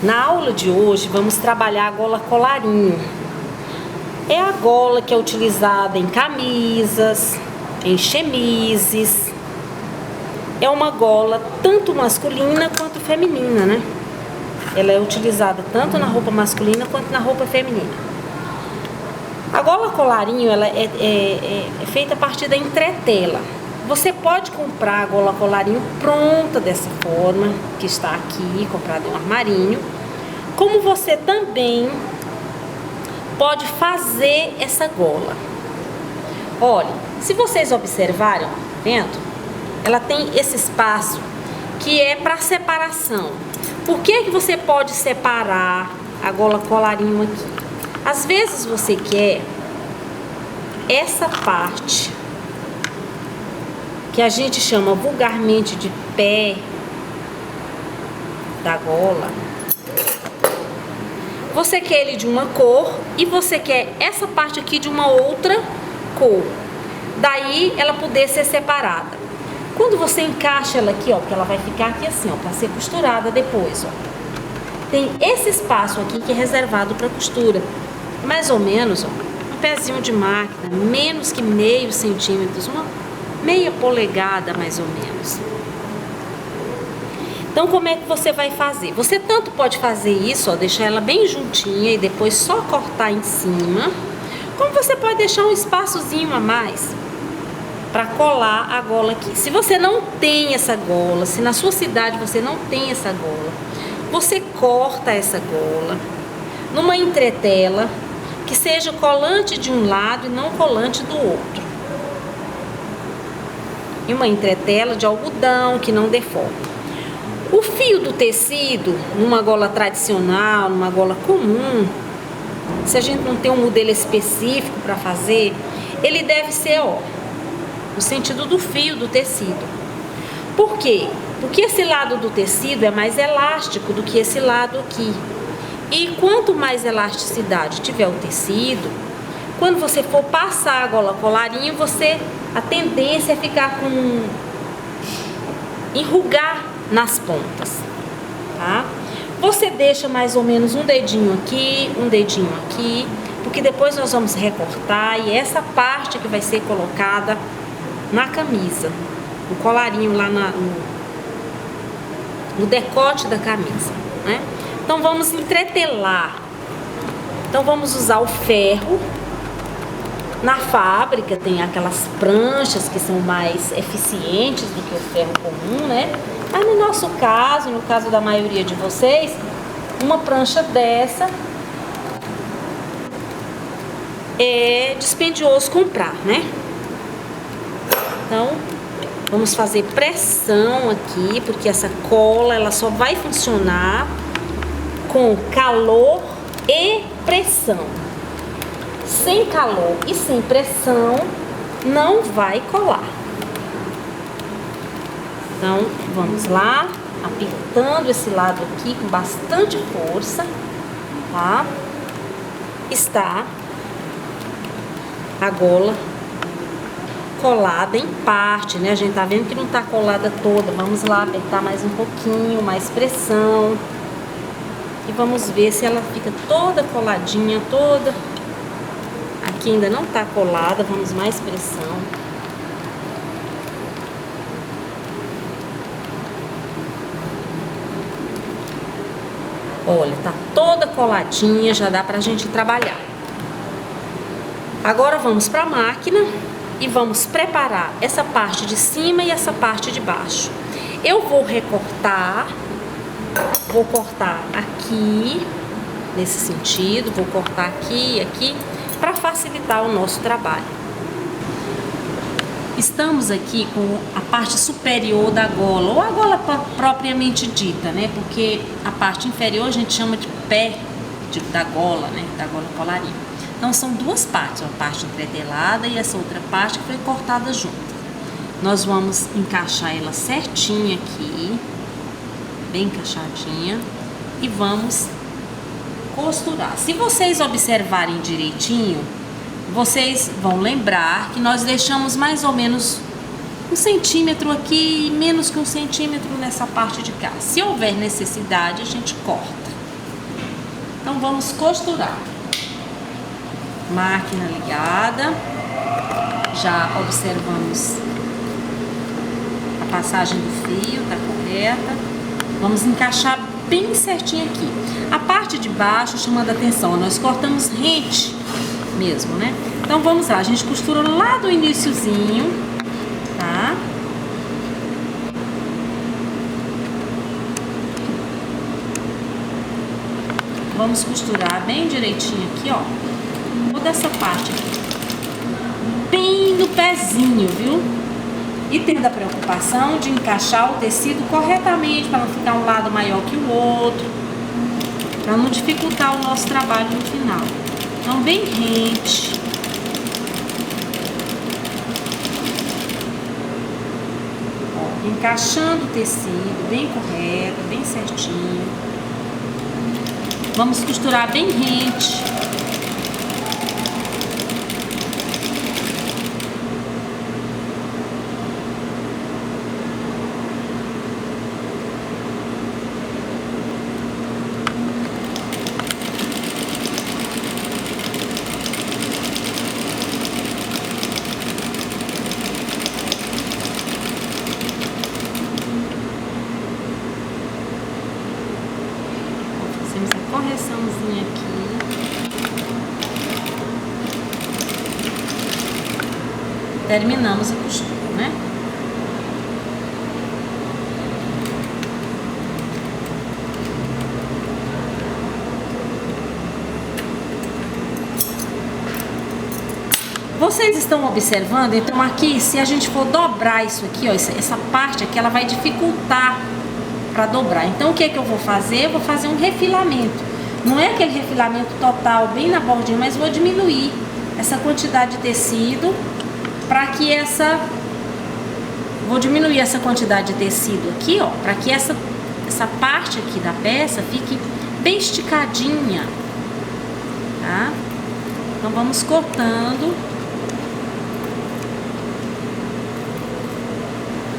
Na aula de hoje vamos trabalhar a gola colarinho. É a gola que é utilizada em camisas, em chemises. É uma gola tanto masculina quanto feminina, né? Ela é utilizada tanto na roupa masculina quanto na roupa feminina. A gola colarinho ela é feita a partir da entretela. Você pode comprar a gola colarinho pronta dessa forma, que está aqui, comprada em um armarinho. Como você também pode fazer essa gola. Olha, se vocês observarem, vendo? Ela tem esse espaço que é para separação. Por que você pode separar a gola colarinho aqui? Às vezes você quer essa parte, que a gente chama vulgarmente de pé da gola. Você quer ele de uma cor e você quer essa parte aqui de uma outra cor. Daí ela poder ser separada. Quando você encaixa ela aqui, ó, porque ela vai ficar aqui assim, ó, para ser costurada depois, ó. Tem esse espaço aqui que é reservado para costura. Mais ou menos, ó, um pezinho de máquina, menos que meio centímetro, uma meia polegada mais ou menos. Então, como é que você vai fazer? Você tanto pode fazer isso, ó, deixar ela bem juntinha e depois só cortar em cima, como você pode deixar um espaçozinho a mais para colar a gola aqui. Se você não tem essa gola, se na sua cidade você não tem essa gola, você corta essa gola numa entretela que seja colante de um lado e não colante do outro. E uma entretela de algodão que não deforme. O fio do tecido, numa gola tradicional, numa gola comum, se a gente não tem um modelo específico para fazer, ele deve ser, ó, no sentido do fio do tecido. Por quê? Porque esse lado do tecido é mais elástico do que esse lado aqui. E quanto mais elasticidade tiver o tecido, quando você for passar a gola colarinho, a tendência é ficar com enrugar nas pontas, tá? Você deixa mais ou menos um dedinho aqui, porque depois nós vamos recortar e essa parte que vai ser colocada na camisa, o colarinho lá no decote da camisa, né? Então vamos entretelar. Então vamos usar o ferro. Na fábrica tem aquelas pranchas que são mais eficientes do que o ferro comum, né? Mas no nosso caso, no caso da maioria de vocês, uma prancha dessa é dispendioso comprar, né? Então vamos fazer pressão aqui, porque essa cola ela só vai funcionar com calor e pressão. Sem calor e sem pressão não vai colar. Então vamos lá, apertando esse lado aqui com bastante força, tá? Está a gola colada em parte, né? A gente tá vendo que não tá colada toda. Vamos lá apertar mais um pouquinho, mais pressão. E vamos ver se ela fica toda coladinha, toda. Aqui ainda não tá colada, vamos mais pressão. Olha, tá toda coladinha, já dá pra gente trabalhar. Agora vamos pra máquina e vamos preparar essa parte de cima e essa parte de baixo. Eu vou recortar. Vou cortar aqui, nesse sentido, vou cortar aqui e aqui, para facilitar o nosso trabalho. Estamos aqui com a parte superior da gola, ou a gola propriamente dita, né? Porque a parte inferior a gente chama de pé da gola, né? Da gola colarinho. Então são duas partes, uma parte entretelada e essa outra parte que foi cortada junto. Nós vamos encaixar ela certinha aqui, bem encaixadinha, e vamos costurar. Se vocês observarem direitinho, vocês vão lembrar que nós deixamos mais ou menos 1 centímetro aqui e menos que 1 centímetro nessa parte de cá. Se houver necessidade, a gente corta, Então vamos costurar. Máquina ligada. Já observamos a passagem do fio, tá correta. Vamos encaixar bem certinho aqui. A parte de baixo, chamando a atenção, nós cortamos rente mesmo, né? Então vamos lá, a gente costura lá do iniciozinho, tá? Vamos costurar bem direitinho aqui, ó. Toda essa parte aqui. Bem no pezinho, viu? E tendo a preocupação de encaixar o tecido corretamente, para não ficar um lado maior que o outro, para não dificultar o nosso trabalho no final. Então, bem rente. Ó, encaixando o tecido bem correto, bem certinho. Vamos costurar bem rente. Correçãozinha aqui. Terminamos a costura, né? Vocês estão observando? Então aqui, se a gente for dobrar isso aqui, ó, essa parte aqui, ela vai dificultar para dobrar. Então o que é que eu vou fazer? Eu vou fazer um refilamento. Não é aquele refilamento total bem na bordinha, mas vou diminuir essa quantidade de tecido para que vou diminuir essa quantidade de tecido aqui, ó, para que essa parte aqui da peça fique bem esticadinha, tá? Então vamos cortando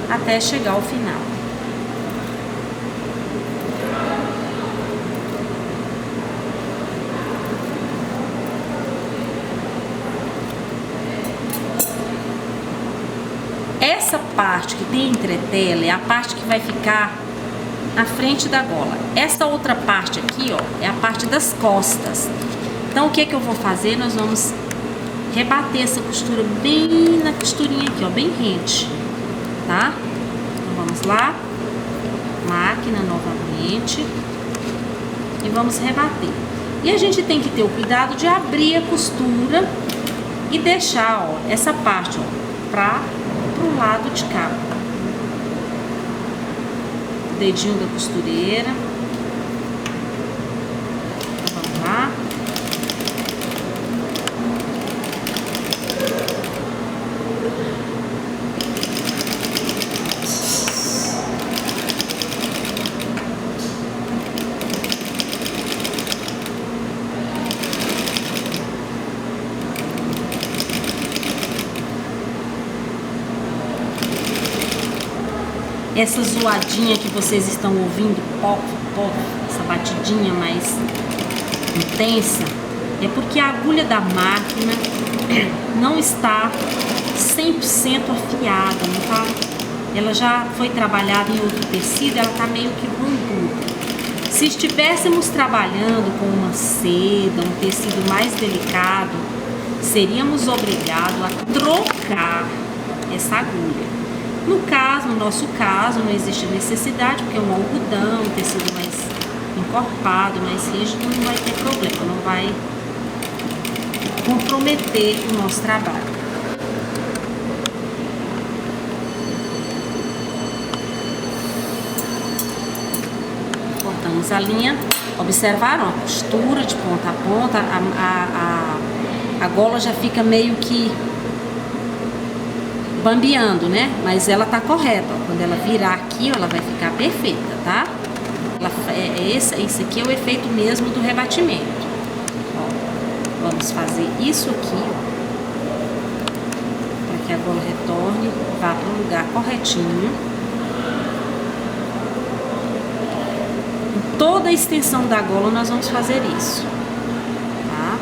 até chegar ao final. Essa parte que tem entretela é a parte que vai ficar na frente da gola. Essa outra parte aqui, ó, é a parte das costas. Então o que que eu vou fazer? Nós vamos rebater essa costura bem na costurinha aqui, ó, bem rente, tá? Então vamos lá, máquina novamente e vamos rebater. E a gente tem que ter o cuidado de abrir a costura e deixar, ó, essa parte, ó, pro lado de cá. O dedinho da costureira. Vamos lá. Essa zoadinha que vocês estão ouvindo, essa batidinha mais intensa, é porque a agulha da máquina não está 100% afiada, não tá? Ela já foi trabalhada em outro tecido, ela tá meio que bunduda. Se estivéssemos trabalhando com uma seda, um tecido mais delicado, seríamos obrigados a trocar essa agulha. No nosso caso, não existe necessidade, porque é um algodão, um tecido mais encorpado, mais rígido, não vai ter problema, não vai comprometer o nosso trabalho. Cortamos a linha, observaram a costura de ponta a ponta, a gola já fica meio que bambeando, né? Mas ela tá correta, ó. Quando ela virar aqui, ó, ela vai ficar perfeita, tá? Esse aqui é o efeito mesmo do rebatimento. Ó, vamos fazer isso aqui, ó, para que a gola retorne, vá para o lugar corretinho. toda a extensão da gola nós vamos fazer isso, tá?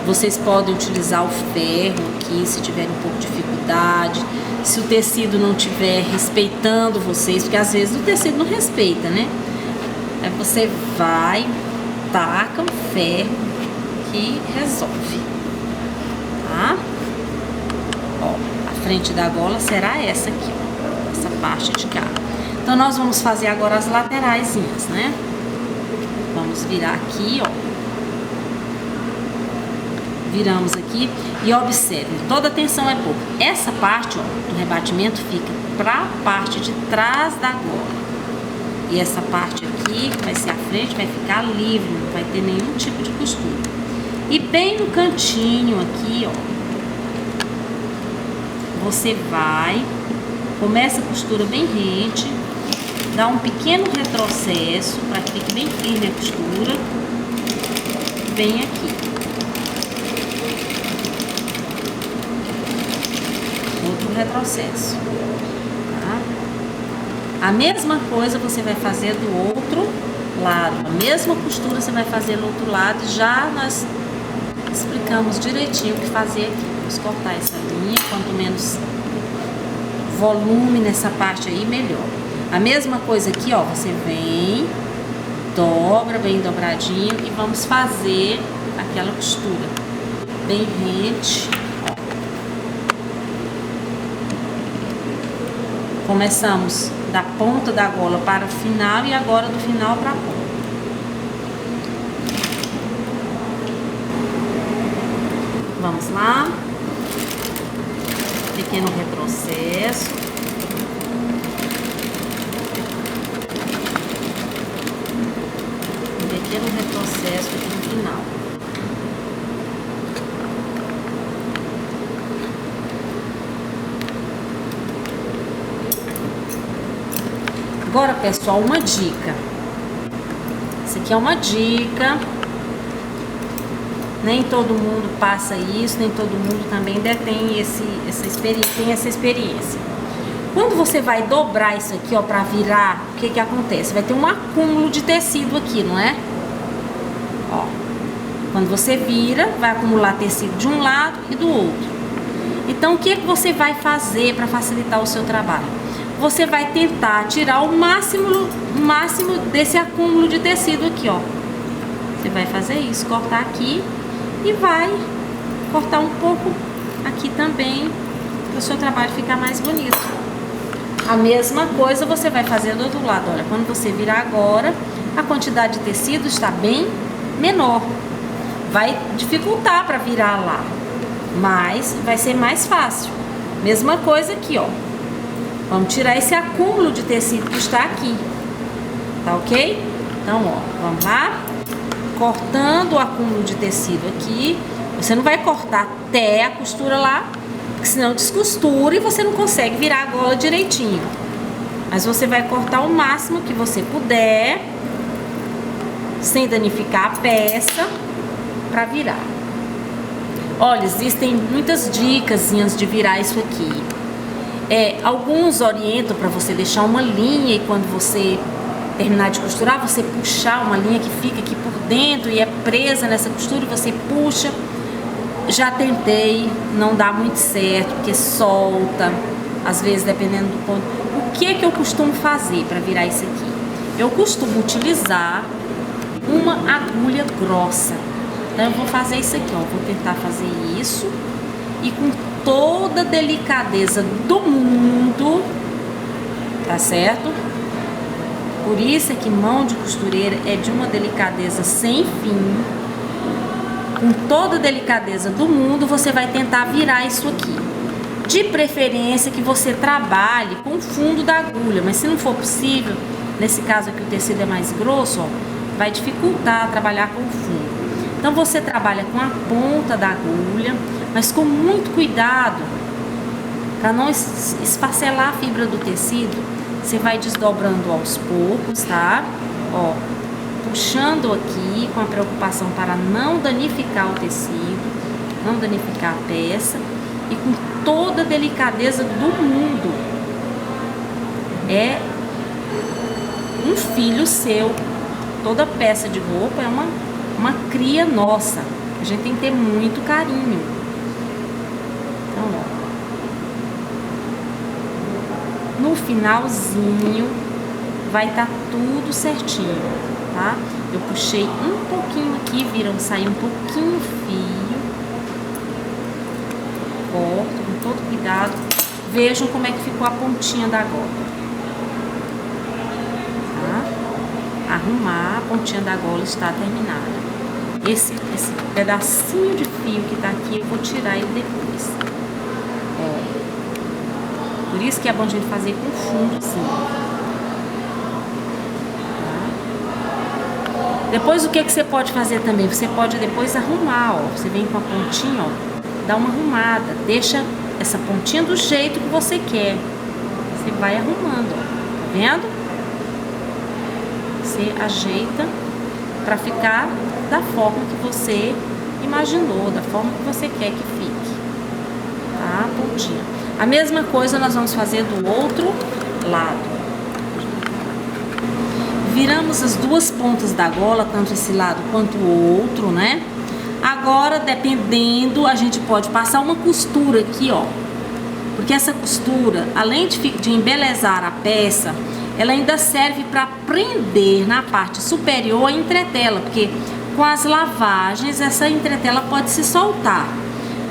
Vocês podem utilizar o ferro aqui, se tiverem um pouco de dificuldade, se o tecido não estiver respeitando vocês, porque às vezes o tecido não respeita, né? Aí você vai, taca o ferro que resolve, tá? Ó, a frente da gola será essa aqui, ó, essa parte de cá. Então nós vamos fazer agora as lateraisinhas, né? Vamos virar aqui, ó. Viramos aqui e observe, toda a tensão é pouca. Essa parte, ó, do rebatimento fica para a parte de trás da gola. E essa parte aqui, que vai ser a frente, vai ficar livre, não vai ter nenhum tipo de costura. E bem no cantinho aqui, ó, você vai, começa a costura bem rente, dá um pequeno retrocesso para que fique bem firme a costura. Vem aqui. Outro retrocesso, tá? A mesma coisa você vai fazer do outro lado, a mesma costura você vai fazer do outro lado. Já nós explicamos direitinho o que fazer aqui. Vamos cortar essa linha, quanto menos volume nessa parte aí, melhor. A mesma coisa aqui, ó, você vem, dobra bem dobradinho e vamos fazer aquela costura bem rente. Começamos da ponta da gola para o final e agora do final para a ponta. Vamos lá. Pequeno retrocesso. Um pequeno retrocesso aqui no final. Agora, pessoal, uma dica. Isso aqui é uma dica. Nem todo mundo passa isso, nem todo mundo também detém essa experiência. Quando você vai dobrar isso aqui, ó, para virar, o que que acontece? Vai ter um acúmulo de tecido aqui, não é? Ó. Quando você vira, vai acumular tecido de um lado e do outro. Então, o que que você vai fazer para facilitar o seu trabalho? Você vai tentar tirar o máximo desse acúmulo de tecido aqui, ó. Você vai fazer isso, cortar aqui e vai cortar um pouco aqui também, para o seu trabalho ficar mais bonito. A mesma coisa você vai fazer do outro lado. Olha, quando você virar agora, a quantidade de tecido está bem menor. Vai dificultar para virar lá, mas vai ser mais fácil. Mesma coisa aqui, ó. Vamos tirar esse acúmulo de tecido que está aqui, tá ok? Então, ó, vamos lá. Cortando o acúmulo de tecido aqui. Você não vai cortar até a costura lá, porque senão descostura e você não consegue virar a gola direitinho. Mas você vai cortar o máximo que você puder, sem danificar a peça, para virar. Olha, existem muitas dicas de virar isso aqui. Alguns orientam para você deixar uma linha e quando você terminar de costurar, você puxar uma linha que fica aqui por dentro e é presa nessa costura e você puxa. Já tentei, não dá muito certo, porque solta, às vezes dependendo do ponto. O que é que eu costumo fazer para virar isso aqui? Eu costumo utilizar uma agulha grossa. Então eu vou fazer isso aqui, ó, vou tentar fazer isso e com toda a delicadeza do mundo, tá certo? Por isso é que mão de costureira é de uma delicadeza sem fim. Com toda a delicadeza do mundo, você vai tentar virar isso aqui. De preferência que você trabalhe com o fundo da agulha, mas se não for possível, nesse caso aqui o tecido é mais grosso, ó, vai dificultar trabalhar com o fundo. Então você trabalha com a ponta da agulha, mas com muito cuidado, para não esfacelar a fibra do tecido. Você vai desdobrando aos poucos, tá? Ó, puxando aqui com a preocupação para não danificar o tecido, não danificar a peça e com toda a delicadeza do mundo. é um filho seu. Toda peça de roupa é uma cria nossa. A gente tem que ter muito carinho. Então, ó. No finalzinho vai estar tudo certinho, tá? Eu puxei um pouquinho aqui, viram? Saiu um pouquinho fio. Corto com todo cuidado. Vejam como é que ficou a pontinha da gola. Tá? Arrumar, a pontinha da gola está terminada. Esse pedacinho de fio que tá aqui, eu vou tirar ele depois. Ó. Por isso que é bom a gente fazer com fundo assim. Tá? Depois o que você pode fazer também? Você pode depois arrumar, ó. Você vem com a pontinha, ó, dá uma arrumada. Deixa essa pontinha do jeito que você quer. Você vai arrumando, ó. Tá vendo? Você ajeita pra ficar da forma que você imaginou, da forma que você quer que fique, tá? A pontinha. A mesma coisa nós vamos fazer do outro lado. Viramos as duas pontas da gola, tanto esse lado quanto o outro, né? Agora, dependendo, a gente pode passar uma costura aqui, ó. Porque essa costura, além de embelezar a peça, ela ainda serve para prender na parte superior a entretela, porque com as lavagens essa entretela pode se soltar.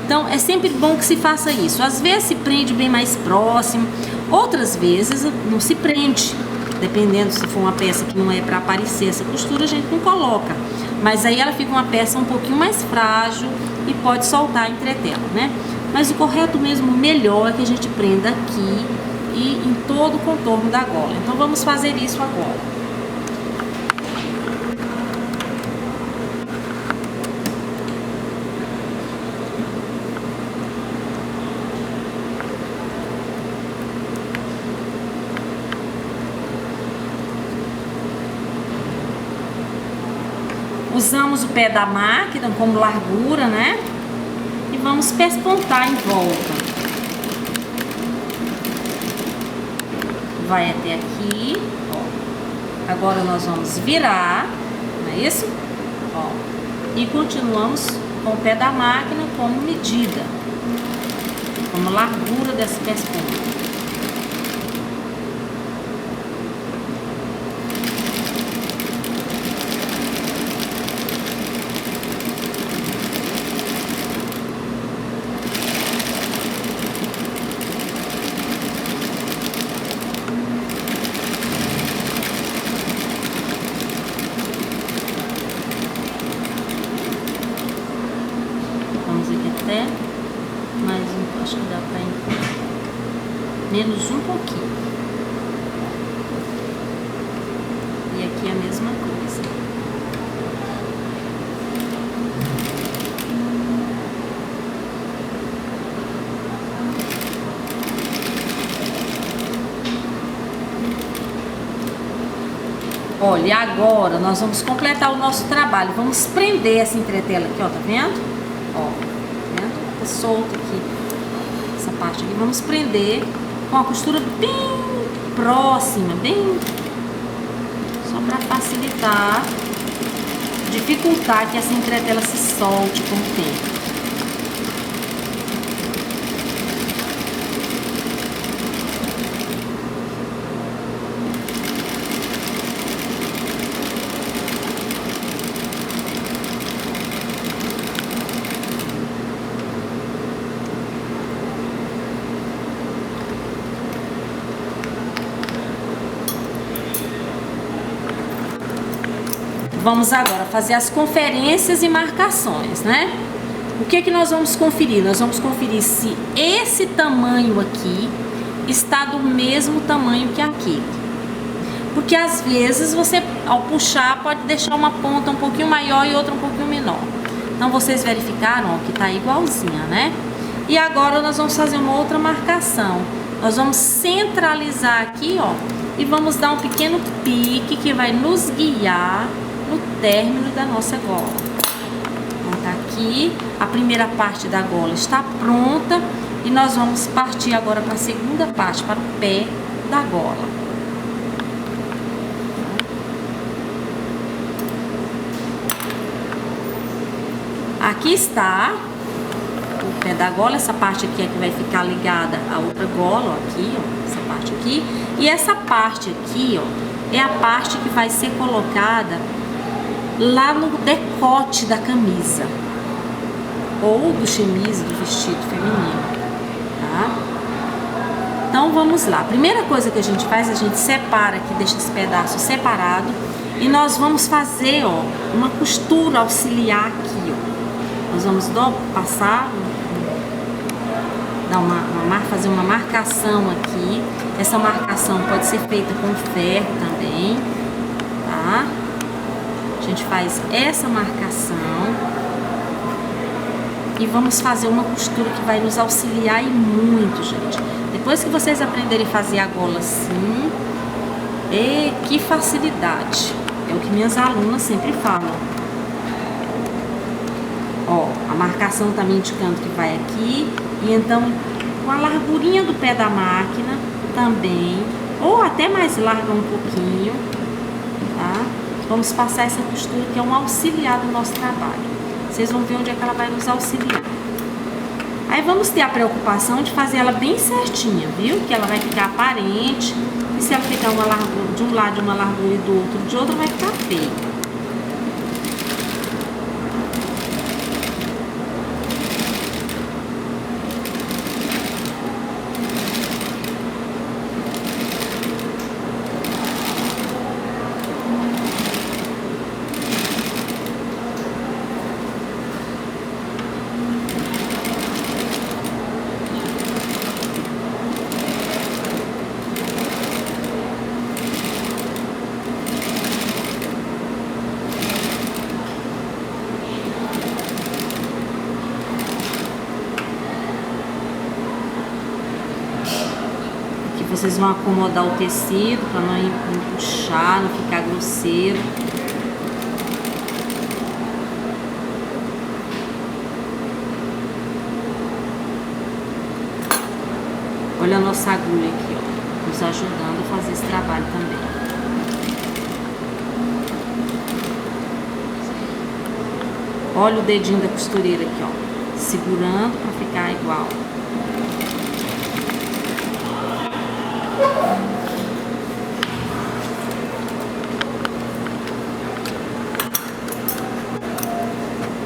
Então é sempre bom que se faça isso. Às vezes se prende bem mais próximo, outras vezes não se prende. Dependendo, se for uma peça que não é para aparecer essa costura, a gente não coloca. Mas aí ela fica uma peça um pouquinho mais frágil e pode soltar a entretela, né? Mas o correto mesmo, o melhor é que a gente prenda aqui e em todo o contorno da gola. Então vamos fazer isso agora. Usamos o pé da máquina como largura, né? E vamos pespontar em volta. Vai até aqui, ó. Agora nós vamos virar, não é isso? Ó. E continuamos com o pé da máquina como medida, como largura dessa pesponta. Até mais um, acho que dá pra ir menos um pouquinho. E aqui a mesma coisa. Olha, agora nós vamos completar o nosso trabalho. Vamos prender essa entretela aqui, ó, tá vendo? Ó. Solta aqui essa parte aqui, vamos prender com a costura bem próxima, bem só para facilitar, dificultar que essa entretela se solte com o tempo. Vamos agora fazer as conferências e marcações, né? O que que nós vamos conferir? Nós vamos conferir se esse tamanho aqui está do mesmo tamanho que aquele. Porque às vezes você, ao puxar, pode deixar uma ponta um pouquinho maior e outra um pouquinho menor. Então vocês verificaram, ó, que tá igualzinha, né? E agora nós vamos fazer uma outra marcação. Nós vamos centralizar aqui, ó, e vamos dar um pequeno pique que vai nos guiar no término da nossa gola. Então tá aqui, a primeira parte da gola está pronta e nós vamos partir agora para a segunda parte, para o pé da gola. Aqui está o pé da gola, essa parte aqui é que vai ficar ligada à outra gola, ó, aqui, ó, essa parte aqui. E essa parte aqui, ó, é a parte que vai ser colocada lá no decote da camisa ou do chemise, do vestido feminino, tá? Então vamos lá. A primeira coisa que a gente faz, a gente separa aqui, deixa esse pedaço separado e nós vamos fazer, ó, uma costura auxiliar aqui, ó. Nós vamos passar, dar fazer uma marcação aqui. Essa marcação pode ser feita com ferro também, tá? A gente faz essa marcação e vamos fazer uma costura que vai nos auxiliar e muito, gente. Depois que vocês aprenderem a fazer a gola assim, que facilidade! É o que minhas alunas sempre falam. Ó, a marcação tá me indicando que vai aqui. E então, com a largurinha do pé da máquina também, ou até mais larga um pouquinho, tá? Vamos passar essa costura que é um auxiliar do nosso trabalho. Vocês vão ver onde é que ela vai nos auxiliar. Aí vamos ter a preocupação de fazer ela bem certinha, viu? Que ela vai ficar aparente. E se ela ficar uma largura de um lado de uma largura e do outro de outra, vai ficar feio. Vocês vão acomodar o tecido para não empuxar, não ficar grosseiro. Olha a nossa agulha aqui, ó, nos ajudando a fazer esse trabalho também. Olha o dedinho da costureira aqui, ó, segurando para ficar igual.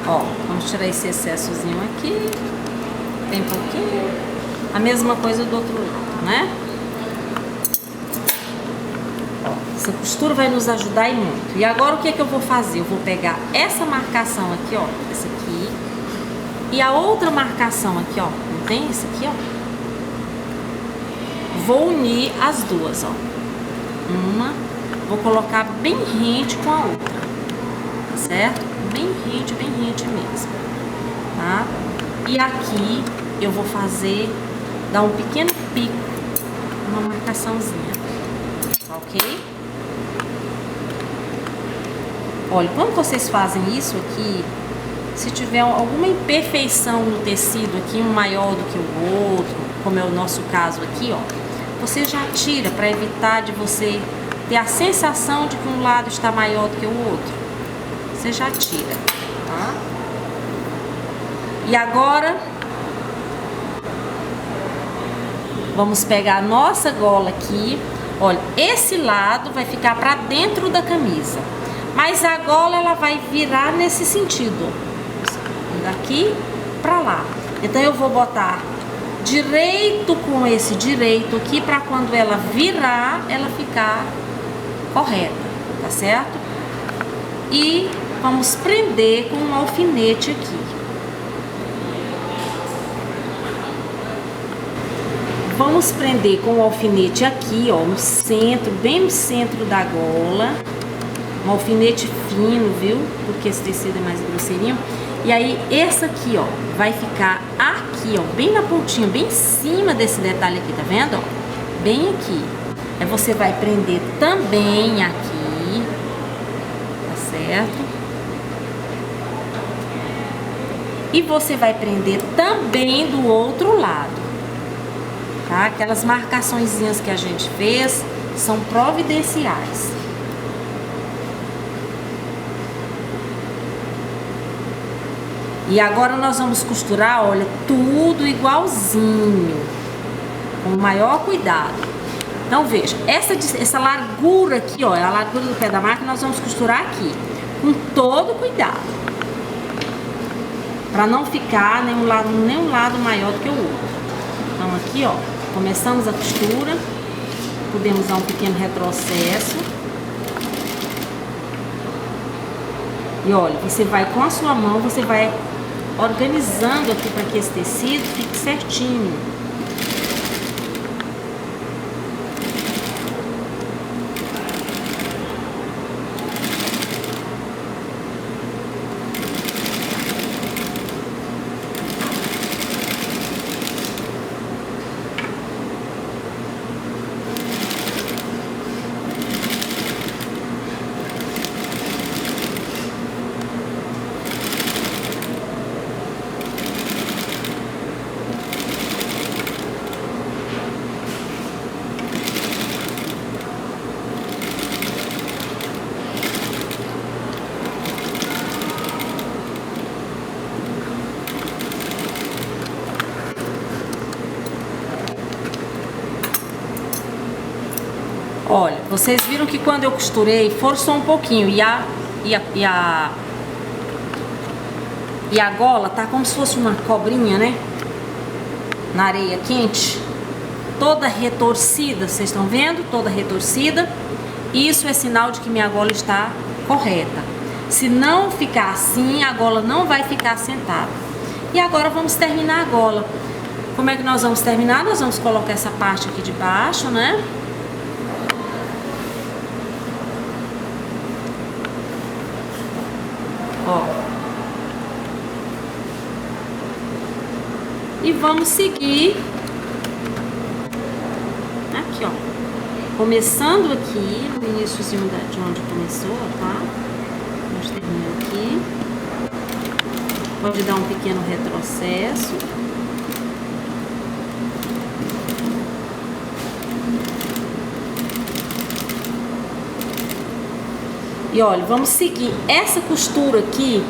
Ó, vamos tirar esse excessozinho aqui, bem pouquinho. A mesma coisa do outro lado, né? Ó, essa costura vai nos ajudar e muito. E agora o que é que eu vou fazer? Eu vou pegar essa marcação aqui, ó, essa aqui, e a outra marcação aqui, ó, não tem esse aqui, ó? Vou unir as duas, ó. Uma, vou colocar bem rente com a outra, tá certo? Bem rente mesmo, tá? E aqui eu vou fazer, dar um pequeno pico, uma marcaçãozinha, tá ok? Olha, quando vocês fazem isso aqui, se tiver alguma imperfeição no tecido aqui, um maior do que o outro, como é o nosso caso aqui, ó, você já tira para evitar de você ter a sensação de que um lado está maior do que o outro. Você já tira, tá? E agora vamos pegar a nossa gola aqui. Olha, esse lado vai ficar para dentro da camisa, mas a gola ela vai virar nesse sentido, daqui para lá. Então eu vou botar direito com esse direito aqui para quando ela virar, ela ficar correta, tá certo? E vamos prender com um alfinete aqui. Vamos prender com o alfinete aqui, ó, no centro, bem no centro da gola. Um alfinete fino, viu? Porque esse tecido é mais grosseirinho. E aí, esse aqui, ó, vai ficar aqui, ó, bem na pontinha, bem em cima desse detalhe aqui, tá vendo, ó? Bem aqui. Aí você vai prender também aqui, tá certo? E você vai prender também do outro lado, tá? Aquelas marcaçõezinhas que a gente fez são providenciais. E agora nós vamos costurar, olha, tudo igualzinho, com o maior cuidado. Então veja, essa largura aqui, ó, é a largura do pé da máquina, nós vamos costurar aqui, com todo cuidado, para não ficar nenhum lado maior do que o outro. Então aqui, ó, começamos a costura, podemos dar um pequeno retrocesso. E olha, você vai com a sua mão, você vai organizando aqui para que esse tecido fique certinho. Olha, vocês viram que quando eu costurei, forçou um pouquinho e a gola tá como se fosse uma cobrinha, né? Na areia quente, toda retorcida, vocês estão vendo? Toda retorcida. Isso é sinal de que minha gola está correta. Se não ficar assim, a gola não vai ficar sentada. E agora vamos terminar a gola. Como é que nós vamos terminar? Nós vamos colocar essa parte aqui de baixo, né? Ó. E vamos seguir aqui, ó, começando aqui no iniciozinho de onde começou, tá? Nós terminamos aqui, pode dar um pequeno retrocesso. E olha, vamos seguir essa costura aqui,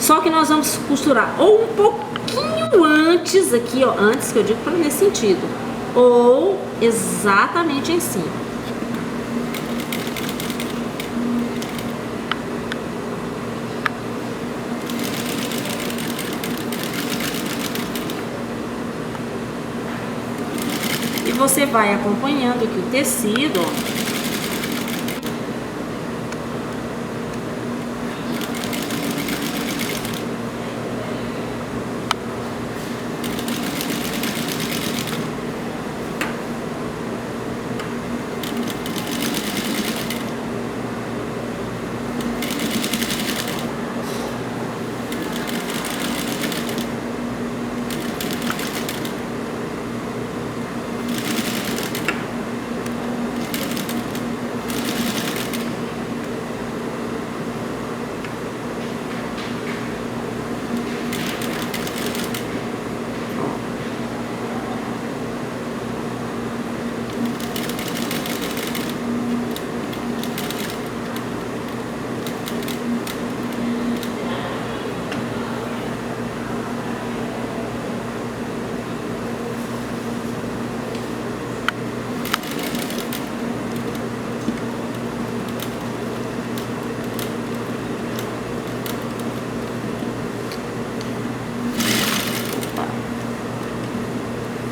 só que nós vamos costurar ou um pouquinho antes aqui, ó, antes que eu digo para nesse sentido, ou exatamente em cima. E você vai acompanhando aqui o tecido, ó.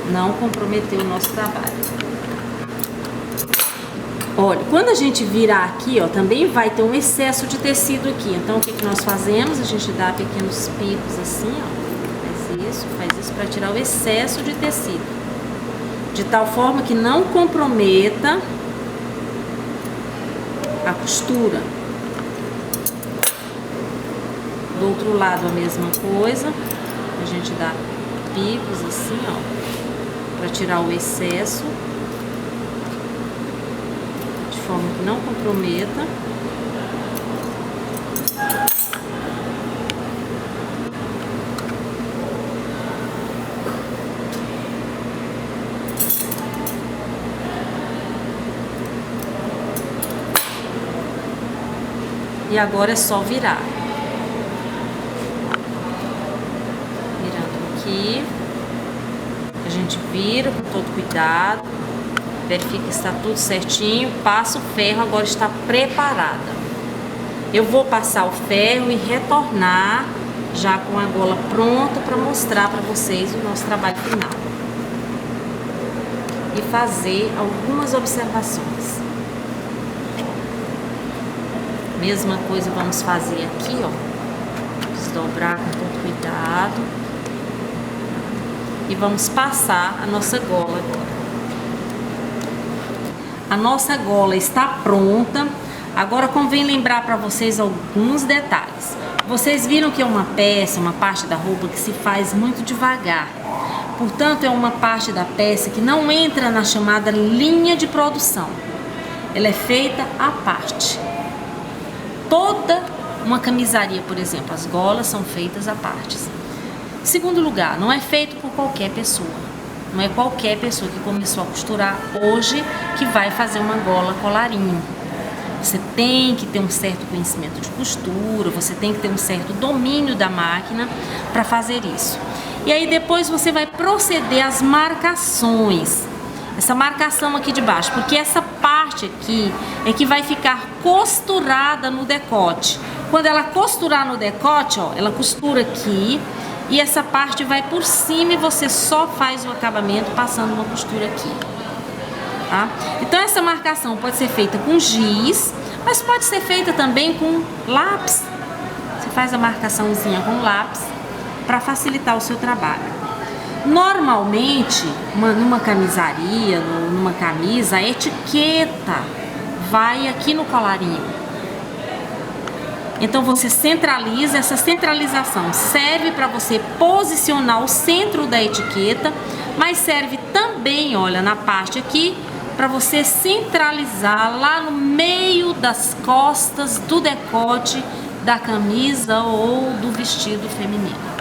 Não comprometer o nosso trabalho. Olha, quando a gente virar aqui, ó, também vai ter um excesso de tecido aqui. Então, o que nós fazemos? A gente dá pequenos picos assim, ó. Faz isso para tirar o excesso de tecido. De tal forma que não comprometa a costura. Do outro lado, a mesma coisa. A gente dá picos assim, ó, para tirar o excesso, de forma que não comprometa. E agora é só virar. aqui. A gente vira com todo cuidado. Verifica que está tudo certinho. Passa o ferro, agora está preparada. Eu vou passar o ferro e retornar já com a gola pronta para mostrar para vocês o nosso trabalho final. E fazer algumas observações. Mesma coisa vamos fazer aqui, ó. Desdobrar com todo cuidado. E vamos passar a nossa gola agora. A nossa gola está pronta. Agora convém lembrar para vocês alguns detalhes. Vocês viram que é uma peça, uma parte da roupa que se faz muito devagar. Portanto, é uma parte da peça que não entra na chamada linha de produção. Ela é feita à parte. Toda uma camisaria, por exemplo, as golas são feitas à parte. Segundo lugar, não é feito por qualquer pessoa. Não é qualquer pessoa que começou a costurar hoje que vai fazer uma gola colarinho. Você tem que ter um certo conhecimento de costura, você tem que ter um certo domínio da máquina para fazer isso. E aí depois você vai proceder às marcações. Essa marcação aqui de baixo, porque essa parte aqui é que vai ficar costurada no decote. Quando ela costurar no decote, ó, ela costura aqui e essa parte vai por cima e você só faz o acabamento passando uma costura aqui. Tá? Então essa marcação pode ser feita com giz, mas pode ser feita também com lápis. Você faz a marcaçãozinha com lápis para facilitar o seu trabalho. Normalmente, numa camisaria, numa camisa, a etiqueta vai aqui no colarinho. Então você centraliza, essa centralização serve para você posicionar o centro da etiqueta, mas serve também, olha, na parte aqui, para você centralizar lá no meio das costas do decote da camisa ou do vestido feminino.